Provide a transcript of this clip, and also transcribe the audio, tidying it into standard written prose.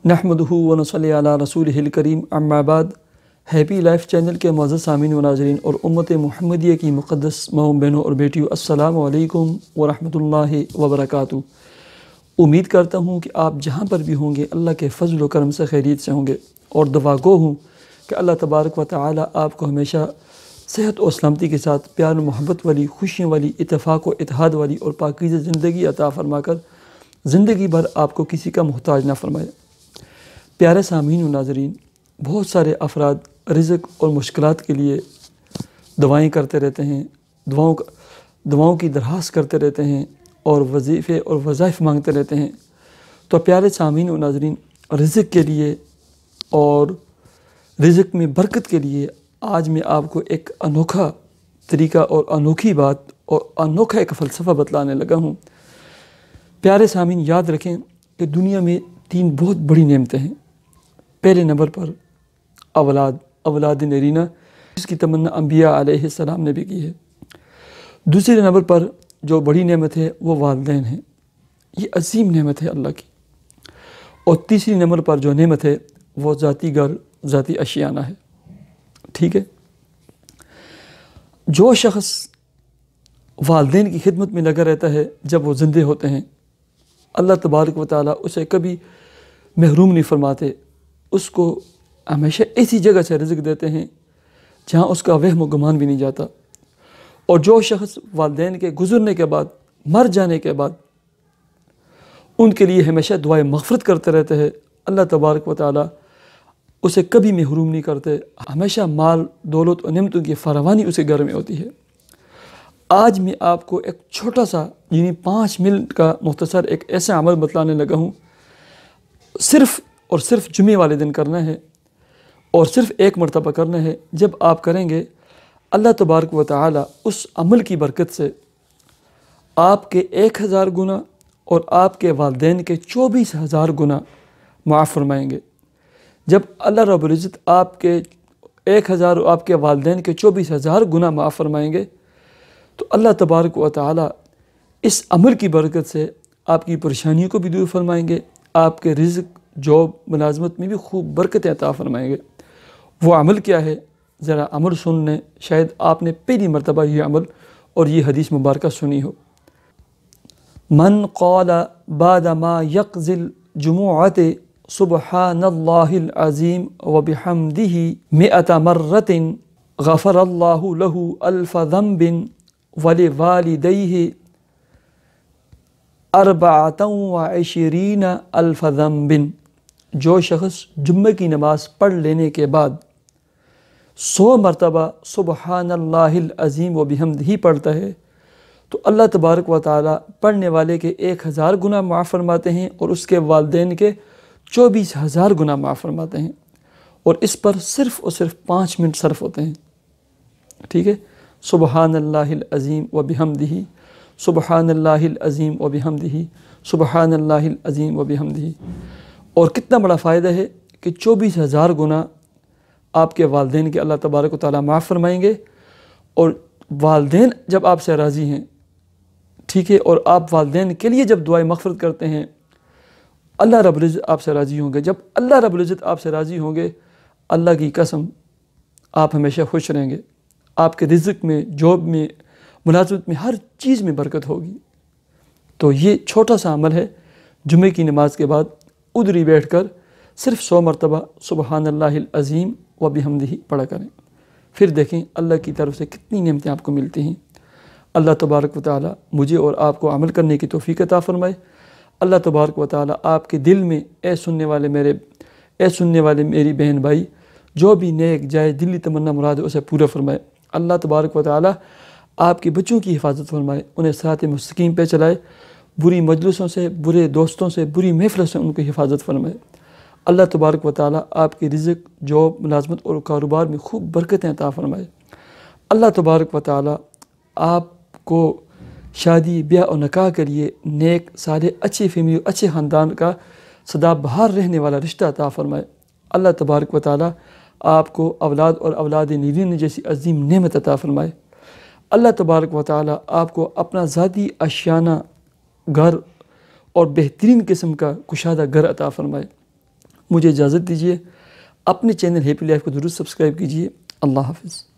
نحمدہ ونصلی علی رسولہ الکریم اما بعد۔ ہیپی لائف چینل کے معزز سامعین و ناظرین اور امت محمدیہ کی مقدس ماؤں بہنوں اور بیٹیوں، السلام علیکم ورحمۃ اللہ وبرکاتہ۔ امید کرتا ہوں کہ آپ جہاں پر بھی ہوں گے اللہ کے فضل و کرم سے خیریت سے ہوں گے، اور دعا گو ہوں کہ اللہ تبارک و تعالی آپ کو ہمیشہ صحت و سلامتی کے ساتھ پیار و محبت والی، خوشیوں والی، اتفاق و اتحاد والی اور پاکیزہ زندگی عطا فرما کر زندگی بھر آپ کو کسی کا محتاج نہ فرمائے۔ پیارے سامعین و ناظرین، بہت سارے افراد رزق اور مشکلات کے لیے دعائیں کرتے رہتے ہیں، دعاؤں کی درخواست کرتے رہتے ہیں اور وظیفے اور وظائف مانگتے رہتے ہیں۔ تو پیارے سامعین و ناظرین، رزق کے لیے اور رزق میں برکت کے لیے آج میں آپ کو ایک انوکھا طریقہ اور انوکھی بات اور انوکھا ایک فلسفہ بتلانے لگا ہوں۔ پیارے سامعین، یاد رکھیں کہ دنیا میں 3 بہت بڑی نعمتیں ہیں۔ پہلے نمبر پر اولاد نرینہ، جس کی تمنا انبیاء علیہ السلام نے بھی کی ہے۔ دوسرے نمبر پر جو بڑی نعمت ہے وہ والدین ہیں، یہ عظیم نعمت ہے اللہ کی۔ اور تیسری نمبر پر جو نعمت ہے وہ ذاتی گھر، ذاتی اشیانہ ہے۔ ٹھیک ہے، جو شخص والدین کی خدمت میں لگا رہتا ہے جب وہ زندے ہوتے ہیں، اللہ تبارک و تعالیٰ اسے کبھی محروم نہیں فرماتے، اس کو ہمیشہ ایسی جگہ سے رزق دیتے ہیں جہاں اس کا وہم و گمان بھی نہیں جاتا۔ اور جو شخص والدین کے گزرنے کے بعد، مر جانے کے بعد ان کے لیے ہمیشہ دعائیں مغفرت کرتے رہتے ہیں، اللہ تبارک و تعالیٰ اسے کبھی محروم نہیں کرتے، ہمیشہ مال، دولت اور نعمتوں کی فراوانی اسے گھر میں ہوتی ہے۔ آج میں آپ کو ایک چھوٹا سا 5 منٹ کا مختصر ایک ایسا عمل بتلانے لگا ہوں، صرف اور صرف جمعے والے دن کرنا ہے اور صرف 1 مرتبہ کرنا ہے۔ جب آپ کریں گے، اللہ تبارک و تعالی اس عمل کی برکت سے آپ کے 1000 گناہ اور آپ کے والدین کے 24000 گناہ معاف فرمائیں گے۔ جب اللہ رب العزت آپ کے 1000 اور آپ کے والدین کے 24000 گناہ معاف فرمائیں گے، تو اللہ تبارک و تعالی اس عمل کی برکت سے آپ کی پریشانیوں کو بھی دور فرمائیں گے، آپ کے رزق، جاب، ملازمت میں بھی خوب برکتیں عطا فرمائیں گے۔ وہ عمل کیا ہے؟ ذرا عمل سن لیں، شاید آپ نے پہلی مرتبہ یہ عمل اور یہ حدیث مبارکہ سنی ہو۔ من قال بعد ما يقضي الجمعة سبحان اللہ العظیم وبحمدہ 100 مرة غفر اللہ له 1000 ذنب ولوالدیہ 24,000 ذنب۔ جو شخص جمعہ کی نماز پڑھ لینے کے بعد 100 مرتبہ سبحان اللہ العظیم و بحمدہ پڑھتا ہے تو اللہ تبارک و تعالی پڑھنے والے کے 1000 گناہ معاف فرماتے ہیں اور اس کے والدین کے 24,000 گناہ معاف فرماتے ہیں، اور اس پر صرف اور صرف 5 منٹ صرف ہوتے ہیں۔ ٹھیک ہے، سبحان اللہ العظیم و بحمدہ، سبحان اللہ العظیم و بحمدہ، سبحان اللہ العظیم و بحمدہ۔ اور کتنا بڑا فائدہ ہے کہ 24,000 گناہ آپ کے والدین کے اللہ تبارک و تعالیٰ معاف فرمائیں گے، اور والدین جب آپ سے راضی ہیں، ٹھیک ہے، اور آپ والدین کے لیے جب دعائیں مغفرت کرتے ہیں، اللہ رب العزت آپ سے راضی ہوں گے۔ جب اللہ رب العزت آپ سے راضی ہوں گے، اللہ کی قسم آپ ہمیشہ خوش رہیں گے، آپ کے رزق میں، جاب میں، ملازمت میں، ہر چیز میں برکت ہوگی۔ تو یہ چھوٹا سا عمل ہے، جمعے کی نماز کے بعد ادھری بیٹھ کر صرف 100 مرتبہ سبحان اللہ العظیم و بحمدہ پڑھا کریں، پھر دیکھیں اللہ کی طرف سے کتنی نعمتیں آپ کو ملتی ہیں۔ اللہ تبارک و تعالی مجھے اور آپ کو عمل کرنے کی توفیق عطا فرمائے۔ اللہ تبارک و تعالی آپ کے دل میں، اے سننے والے میری بہن بھائی، جو بھی نیک جائز دلی تمنا مراد ہے اسے پورا فرمائے۔ اللہ تبارک و تعالی آپ کے بچوں کی حفاظت فرمائے، انہیں صراط مستقیم پہ چلائے، بری مجلسوں سے، برے دوستوں سے، بری محفلوں سے ان کی حفاظت فرمائے۔ اللہ تبارک و تعالی آپ کے رزق، جاب، ملازمت اور کاروبار میں خوب برکتیں عطا فرمائے۔ اللہ تبارک و تعالی آپ کو شادی، بیاہ اور نکاح کے لیے نیک، صالح، اچھی فیملی، اچھے خاندان کا سدا بہار رہنے والا رشتہ عطا فرمائے۔ اللہ تبارک و تعالی آپ کو اولاد اور اولاد نرینہ جیسی عظیم نعمت عطا فرمائے۔ اللہ تبارک و تعالی آپ کو اپنا ذاتی اشیانہ گھر اور بہترین قسم کا کشادہ گھر عطا فرمائے۔ مجھے اجازت دیجیے، اپنے چینل ہیپی لائف کو ضرور سبسکرائب کیجیے۔ اللہ حافظ۔